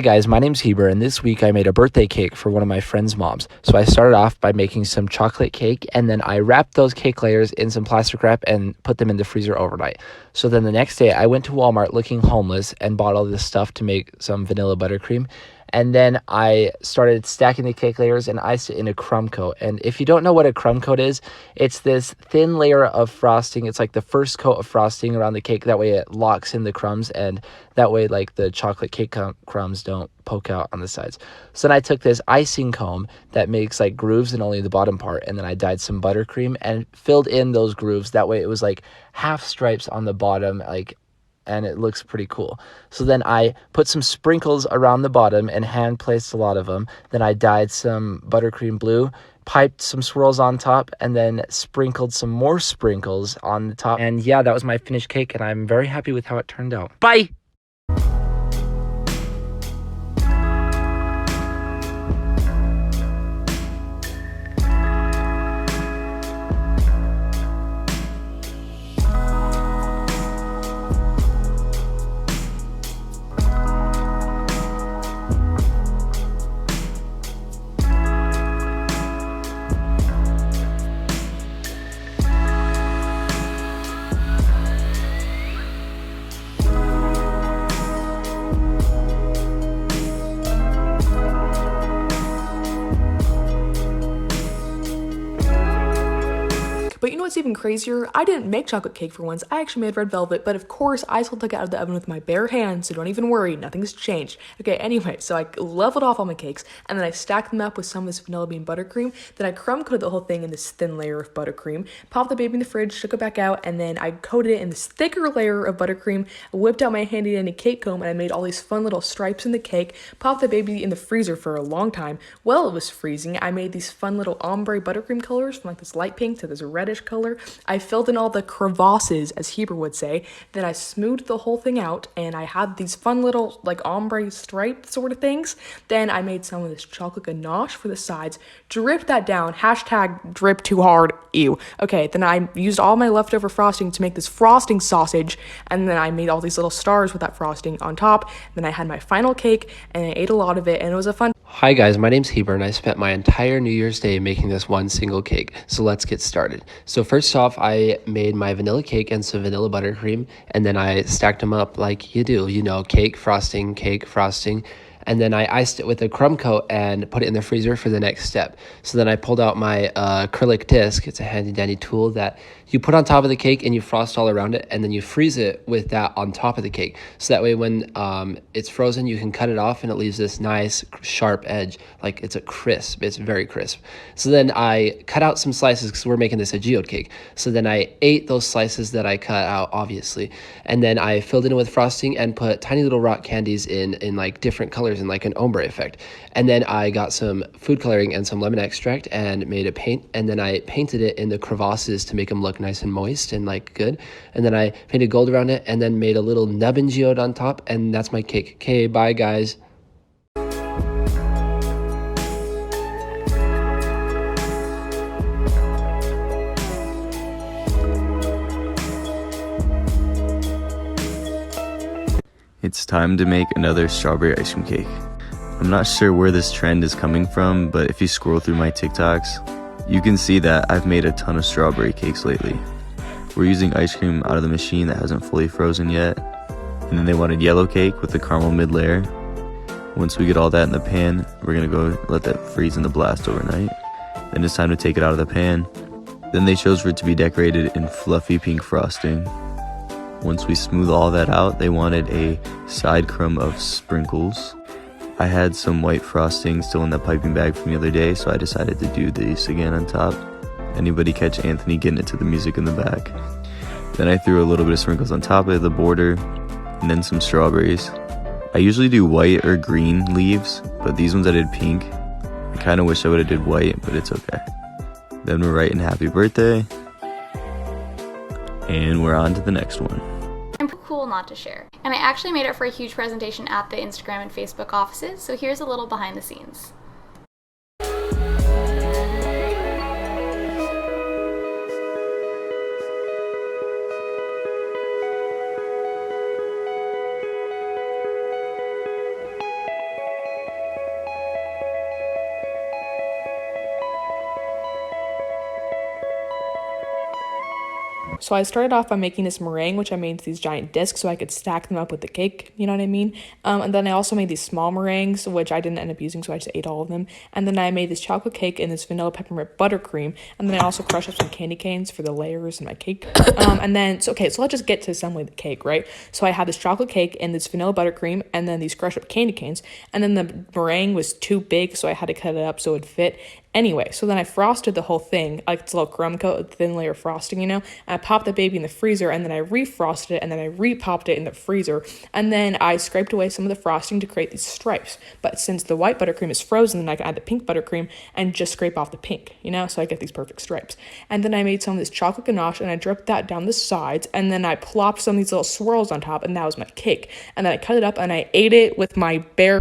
Hi guys, my name's Heber, and this week I made a birthday cake for one of my friend's moms. So I started off by making some chocolate cake, and then I wrapped those cake layers in some plastic wrap and put them in the freezer overnight. So then the next day I went to Walmart looking homeless and bought all this stuff to make some vanilla buttercream. And then I started stacking the cake layers and iced it in a crumb coat. And if you don't know what a crumb coat is, it's this thin layer of frosting. It's like the first coat of frosting around the cake. That way it locks in the crumbs, and that way like the chocolate cake crumbs don't poke out on the sides. So then I took this icing comb that makes like grooves in only the bottom part, and then I dyed some buttercream and filled in those grooves. That way it was like half stripes on the bottom, and it looks pretty cool. So then I put some sprinkles around the bottom and hand placed a lot of them. Then I dyed some buttercream blue, piped some swirls on top, and then sprinkled some more sprinkles on the top. And yeah, that was my finished cake, and I'm very happy with how it turned out. Bye! But you know what's even crazier? I didn't make chocolate cake for once. I actually made red velvet, but of course I still took it out of the oven with my bare hands, so don't even worry, nothing's changed. Okay, anyway, so I leveled off all my cakes, and then I stacked them up with some of this vanilla bean buttercream. Then I crumb coated the whole thing in this thin layer of buttercream, popped the baby in the fridge, took it back out, and then I coated it in this thicker layer of buttercream, whipped out my handy dandy cake comb, and I made all these fun little stripes in the cake, popped the baby in the freezer for a long time. While it was freezing, I made these fun little ombre buttercream colors from like this light pink to this reddish color. I filled in all the crevasses, as Heber would say. Then I smoothed the whole thing out, and I had these fun little like ombre stripe sort of things. Then I made some of this chocolate ganache for the sides, dripped that down, hashtag drip too hard, ew. Okay, then I used all my leftover frosting to make this frosting sausage, and then I made all these little stars with that frosting on top. Then I had my final cake, and I ate a lot of it, and it was a fun. Hi guys, my name's Heber, and I spent my entire New Year's Day making this one single cake. So let's get started. So first off, I made my vanilla cake and some vanilla buttercream, and then I stacked them up like you do, cake, frosting, and then I iced it with a crumb coat and put it in the freezer for the next step. So then I pulled out my acrylic disc. It's a handy dandy tool that you put on top of the cake and you frost all around it, and then you freeze it with that on top of the cake. So that way when it's frozen, you can cut it off and it leaves this nice sharp edge. Like it's very crisp. So then I cut out some slices because we're making this a geode cake. So then I ate those slices that I cut out, obviously. And then I filled it in with frosting and put tiny little rock candies in like different colors and like an ombre effect. And then I got some food coloring and some lemon extract and made a paint. And then I painted it in the crevasses to make them look nice and moist and like good. And then I painted gold around it and then made a little nubbin geode on top. And that's my cake. Okay, bye guys. It's time to make another strawberry ice cream cake. I'm not sure where this trend is coming from, but if you scroll through my TikToks, you can see that I've made a ton of strawberry cakes lately. We're using ice cream out of the machine that hasn't fully frozen yet, and then they wanted yellow cake with the caramel mid layer. Once we get all that in the pan, we're gonna go let that freeze in the blast overnight. Then it's time to take it out of the pan. Then they chose for it to be decorated in fluffy pink frosting. Once we smooth all that out, they wanted a side crumb of sprinkles. I had some white frosting still in the piping bag from the other day, so I decided to do these again on top. Anybody catch Anthony getting into the music in the back? Then I threw a little bit of sprinkles on top of the border, and then some strawberries. I usually do white or green leaves, but these ones I did pink. I kind of wish I would have did white, but it's okay. Then we're writing happy birthday, and we're on to the next one. I'm cool not to share. And I actually made it for a huge presentation at the Instagram and Facebook offices, so here's a little behind the scenes. So I started off by making this meringue, which I made into these giant discs so I could stack them up with the cake, you know what I mean? And then I also made these small meringues, which I didn't end up using, so I just ate all of them. And then I made this chocolate cake in this vanilla peppermint buttercream, and then I also crushed up some candy canes for the layers in my cake. And then, so let's just get to assembling the cake, right? So I had this chocolate cake and this vanilla buttercream, and then these crushed up candy canes, and then the meringue was too big, so I had to cut it up so it would fit. Anyway, so then I frosted the whole thing, like it's a little crumb coat, a thin layer of frosting, you know, and I popped the baby in the freezer, and then I refrosted it, and then I repopped it in the freezer, and then I scraped away some of the frosting to create these stripes. But since the white buttercream is frozen, then I can add the pink buttercream and just scrape off the pink, you know, so I get these perfect stripes. And then I made some of this chocolate ganache, and I dripped that down the sides, and then I plopped some of these little swirls on top, and that was my cake. And then I cut it up, and I ate it with my bare